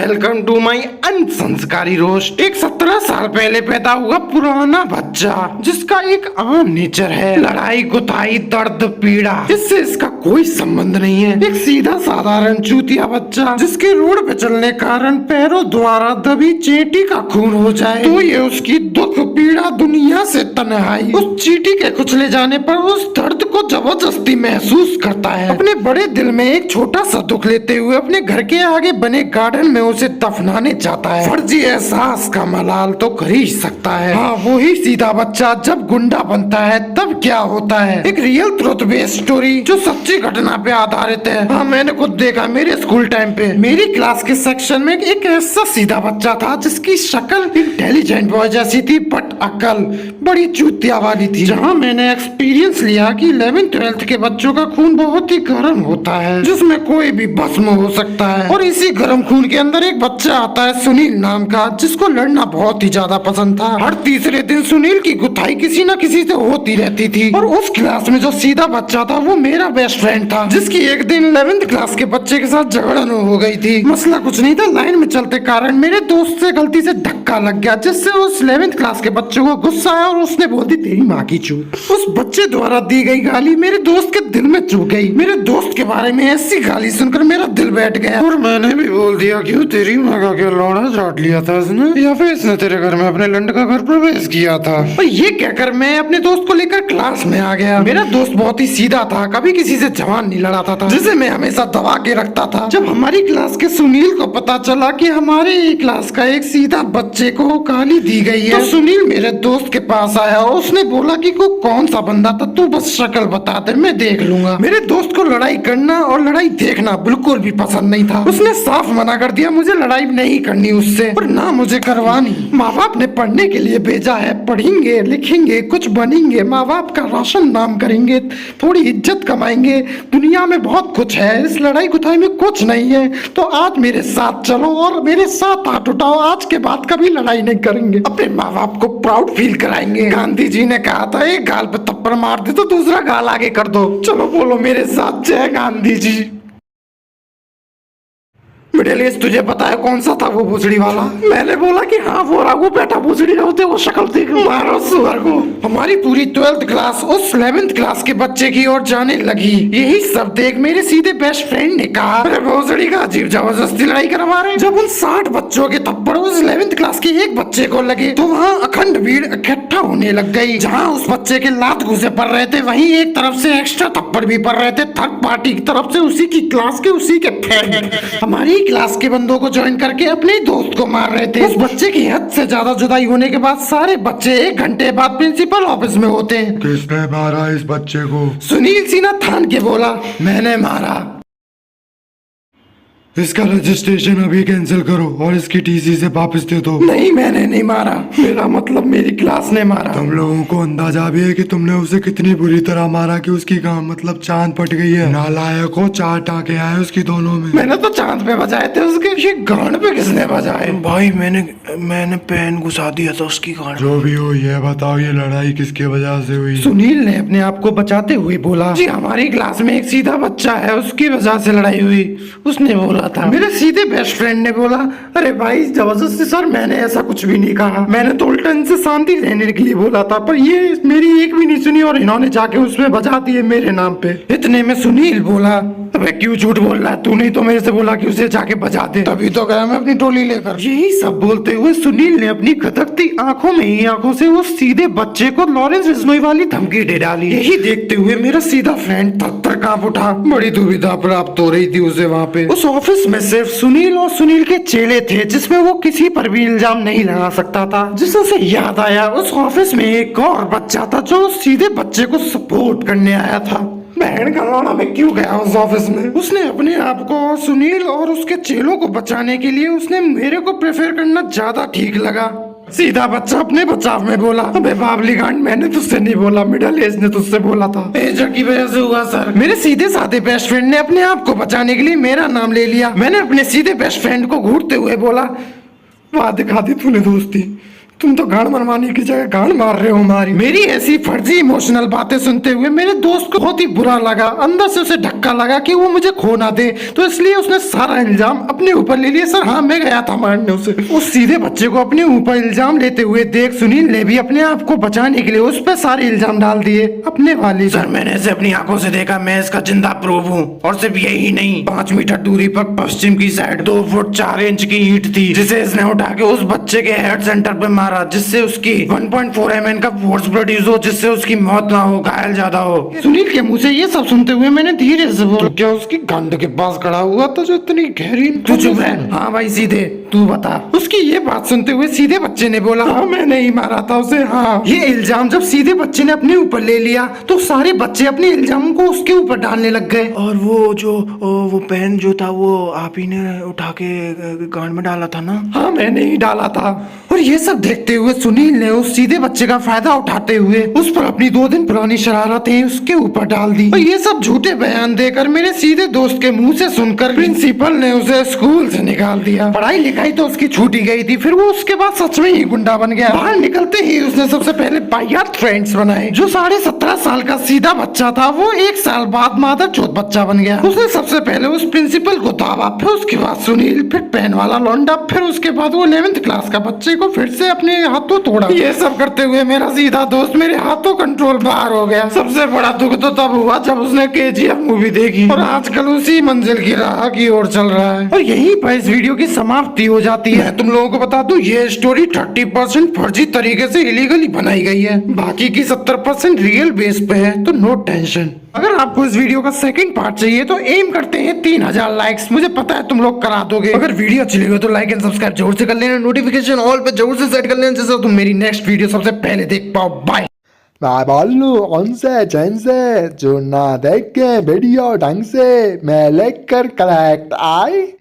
Welcome to my अनसंस्कारी roast. एक 17 साल पहले पैदा हुआ पुराना बच्चा जिसका एक आम नेचर है, लड़ाई गुताई दर्द पीड़ा, इससे इसका कोई संबंध नहीं है। एक सीधा साधारण चूतिया बच्चा जिसके रोड पे चलने कारण पैरों द्वारा दबी चींटी का खून हो जाए तो ये उसकी दुख पीड़ा दुनिया से तन्हाई, उस चींटी के कुचले जाने पर उस दर्द को जबरदस्ती महसूस करता है। अपने बड़े दिल में एक छोटा सा दुख लेते हुए अपने घर के आगे बने गार्डन में उसे दफनाने जाता है। फर्जी एहसास का मलाल तो कर ही सकता है। हाँ, वही सीधा बच्चा जब गुंडा बनता है तब क्या होता है। एक रियल ट्रुथ बेस्ड स्टोरी जो सच्ची घटना पे आधारित है। हाँ, मैंने खुद देखा मेरे स्कूल टाइम पे। मेरी क्लास के सेक्शन में एक ऐसा सीधा बच्चा था जिसकी शक्ल इंटेलिजेंट बॉय जैसी थी बट अकल बड़ी चूतिया वाली थी। जहाँ मैंने एक्सपीरियंस लिया कि 11th-12th के बच्चों का खून बहुत ही गर्म होता है जिसमें कोई भी भस्म हो सकता है। और इसी गर्म खून के अंदर एक बच्चा आता है सुनील नाम का, जिसको लड़ना बहुत ही ज्यादा पसंद था। हर तीसरे दिन सुनील की गुथाई किसी न किसी से होती रहती थी। और उस क्लास में जो सीधा बच्चा था वो मेरा बेस्ट फ्रेंड था, जिसकी एक दिन 11th क्लास के बच्चे के साथ झगड़न हो गई थी। मसला कुछ नहीं था, लाइन में चलते कारण मेरे दोस्त से गलती से धक्का लग गया जिससे उस 11th क्लास के बच्चे को गुस्सा आया और उसने बोल दी तेरी माँ की चूत। उस बच्चे द्वारा दी गई गाली मेरे दोस्त के दिल में चुभ गई। मेरे दोस्त के बारे में ऐसी गाली सुनकर मेरा दिल बैठ गया और मैंने भी बोल दिया क्यों तेरी माँ का क्या लौड़ा चाट लिया था इसने, या फिर इसने तेरे घर में अपने लंड का घर प्रवेश किया था। और ये कहकर मैं अपने दोस्त को लेकर क्लास में आ गया। मेरा दोस्त बहुत ही सीधा था, कभी किसी से जवान नहीं लड़ाता था, जिसे मैं हमेशा दबा के रखता था। जब हमारी क्लास के सुनील को पता चला कि हमारे क्लास का एक सीधा बच्चे को गाली दी गई है तो सुनील मेरे दोस्त के पास आया और उसने बोला कि को कौन सा बंदा था, तू बस शक्ल बता दे मैं देख लूंगा। मेरे दोस्त को लड़ाई करना और लड़ाई देखना बिल्कुल भी पसंद नहीं था। उसने साफ मना कर दिया मुझे लड़ाई नहीं करनी उससे और ना मुझे करवानी। माँ बाप ने पढ़ने के लिए भेजा है, पढ़ेंगे लिखेंगे कुछ बनेंगे, माँ बाप का राशन नाम करेंगे, थोड़ी इज्जत कमाएंगे, दुनिया में बहुत कुछ है, इस लड़ाई गुथाई में कुछ नहीं है। तो आज मेरे साथ चलो और मेरे साथ हाथ उठाओ, आज के बाद कभी लड़ाई नहीं करेंगे, अपने माँ बाप को प्राउड फील कराएंगे। गांधी जी ने कहा था एक गाल पे थप्पड़ मार दे तो दूसरा गाल आगे कर दो। चलो बोलो मेरे साथ जय गांधी जी। मिडिल तुझे पता है कौन सा था वो भूसड़ी वाला? मैंने बोला कि हाँ वो रघु बेटा भूसड़ी होते वो शक्ल देख मारो सुअर को। हमारी पूरी 12th क्लास उस 11th क्लास के बच्चे की ओर जाने लगी। यही सब देख मेरे सीधे बेस्ट फ्रेंड ने कहा अरे भूसड़ी का अजीब जबरदस्ती लड़ाई करवा रहे। जब उन 60 बच्चों के थप्पड़ उस 11th क्लास के एक बच्चे को लगे तो वहाँ अखंड भीड़ इकट्ठा होने लग गई। जहाँ उस बच्चे के लात घुसे पड़ रहे थे वहीं एक तरफ से एक्स्ट्रा थप्पड़ भी पड़ रहे थे थर्ड पार्टी की तरफ से, उसी की क्लास के उसी के फ्रेंड हमारी क्लास के बंदों को ज्वाइन करके अपने दोस्त को मार रहे थे। उस बच्चे की हद से ज्यादा जुदाई होने के बाद सारे बच्चे 1 घंटे बाद प्रिंसिपल ऑफिस में होते हैं। किसने मारा इस बच्चे को? सुनील सिन्हा थान के बोला मैंने मारा। इसका रजिस्ट्रेशन अभी कैंसिल करो और इसकी टीसी से वापस दे दो। नहीं मैंने नहीं मारा, मेरा मतलब मेरी क्लास ने मारा। तुम लोगों को अंदाजा भी है कि तुमने उसे कितनी बुरी तरह मारा कि उसकी गांड मतलब चांद फट गई है। नालायक हो, 4 टाँके आए उसकी दोनों में। मैंने तो चांद पे बजाए थे उसके, ये गांड पे किसने बजाए? भाई मैंने पेन घुसा दिया था उसकी गांड। जो भी हो ये बताओ ये लड़ाई किसके वजह से हुई? सुनील ने अपने आप को बचाते हुए बोला जी हमारी क्लास में एक सीधा बच्चा है उसकी वजह से लड़ाई हुई, उसने बोला था। मेरे सीधे बेस्ट फ्रेंड ने बोला अरे भाई जबरदस्ती सर मैंने ऐसा कुछ भी नहीं कहा, मैंने तो उल्टा इनसे शांति रहने के लिए बोला था, पर ये मेरी एक भी नहीं सुनी और इन्होंने जाके उसमें बजा दिए मेरे नाम पे। इतने में सुनील बोला अबे क्यों झूठ बोल रहा है, तूने तो मेरे से बोला कि उसे जाके बजा दे, तभी तो गया मैं अपनी टोली लेकर। यही सब बोलते हुए सुनील ने अपनी खटकती आंखों में ही आंखों से उस सीधे बच्चे को लॉरेंस बिश्नोई वाली धमकी दे डाली। यही देखते हुए मेरा सीधा फ्रेंड थर-थर कांप उठा। बड़ी दुविधा प्राप्त हो रही थी उसे वहाँ पे। उस ऑफिस में सिर्फ सुनील और सुनील के चेले थे जिसमें वो किसी पर भी इल्जाम नहीं लगा सकता था। जिससे याद आया उस ऑफिस में एक और बच्चा था जो सीधे बच्चे को सपोर्ट करने आया था। बहन का लौड़ा में क्यों गया उस ऑफिस में? उसने अपने आप को सुनील और उसके चेलों को बचाने के लिए उसने मेरे को प्रेफर करना ज्यादा ठीक लगा। सीधा बच्चा अपने बचाव में बोला अबे बाबली गांड मैंने तुझसे नहीं बोला, मिडिल एज ने तुझसे बोला था। एजर की वजह से हुआ सर। मेरे सीधे साधे बेस्ट फ्रेंड ने अपने आप को बचाने के लिए मेरा नाम ले लिया। मैंने अपने सीधे बेस्ट फ्रेंड को घूरते हुए बोला वाह दिखा दी तूने दोस्ती, तुम तो गांड मनवाने की जगह गांड मार रहे हो हमारी। मेरी ऐसी फर्जी इमोशनल बातें सुनते हुए मेरे दोस्त को बहुत ही बुरा लगा। अंदर से उसे धक्का लगा कि वो मुझे खो ना दे, तो इसलिए उसने सारा इल्जाम अपने ऊपर ले लिया। सर हाँ, मैं गया था मारने उसे। उस सीधे बच्चे को अपने ऊपर इल्जाम लेते हुए देख सुनील ने भी अपने आप को बचाने के लिए उस पर सारे इल्जाम डाल दिए अपने वाली। सर मैंने इसे अपनी आंखों से देखा, मैं इसका जिंदा प्रूफ हूँ। और सिर्फ यही नहीं, 5 मीटर दूरी पर पश्चिम की साइड 2 फुट 4 इंच की ईंट थी, जिसे इसने उठा के उस बच्चे के हेड सेंटर पे मारा, जिससे उसकी 1.4 mm का फोर्स प्रोड्यूस हो, जिससे उसकी मौत ना हो, घायल ज्यादा हो। सुनील के मुंह से ये सब सुनते हुए मैंने धीरे से बोला, क्या उसकी गंड के पास खड़ा हुआ था जो इतनी गहरी। तू चुप रह। हाँ भाई सीधे तू बता। उसकी ये बात सुनते हुए सीधे बच्चे ने बोला, हाँ मैंने ही मारा था उसे। हाँ, ये इल्जाम जब सीधे बच्चे ने अपने ऊपर ले लिया तो सारे बच्चे अपने इल्जाम को उसके ऊपर डालने लग गए। और वो पेन जो था वो आप ही ने उठा के गांड में डाला था ना? हाँ मैंने ही डाला था। और ये सब देखते हुए सुनील ने उस सीधे बच्चे का फायदा उठाते हुए उस पर अपनी 2 दिन पुरानी शरारतें उसके ऊपर डाल दी। और ये सब झूठे बयान देकर मेरे सीधे दोस्त के मुंह से सुनकर प्रिंसिपल ने उसे स्कूल से निकाल दिया। पढ़ाई लिखाई तो उसकी छूटी गई थी, फिर वो उसके बाद सच में ही गुंडा बन गया। बाहर निकलते ही उसने सबसे पहले वाहियात फ्रेंड्स बनाए। जो 17.5 साल का सीधा बच्चा था वो 1 साल बाद मादर चौथ बच्चा बन गया। उसने सबसे पहले उस प्रिंसिपल को दावा, फिर उसके बाद सुनील, फिर पेन वाला लौंडा, फिर उसके बाद वो 11th क्लास का बच्चे को फिर से अपने हाथों तोड़ा। ये सब करते हुए मेरा सीधा दोस्त मेरे हाथों कंट्रोल बाहर हो गया। सबसे बड़ा दुख तो तब हुआ जब उसने KGF मूवी देखी और आजकल उसी मंजिल की राह की ओर चल रहा है। और यहीं पर इस वीडियो की समाप्ति हो जाती है। तुम लोगों को बता दूं, ये स्टोरी 30% फर्जी तरीके से इलीगली बनाई गई है, बाकी की 70% रियल बेस पे है, तो नो टेंशन। अगर आपको इस वीडियो का सेकंड पार्ट चाहिए तो एम करते हैं 3000 लाइक्स। मुझे पता है तुम लोग करा दोगे। अगर वीडियो अच्छी लगी हो तो लाइक एंड सब्सक्राइब जरूर से कर लेना, नोटिफिकेशन ऑल पे जरूर से सेट कर लेना, जिससे तुम मेरी नेक्स्ट वीडियो सबसे पहले देख पाओ। बाय। मैं बोलू उनसे चैन से जो ना देखे वीडियो ढंग से मैं लेकर कलेक्ट आई।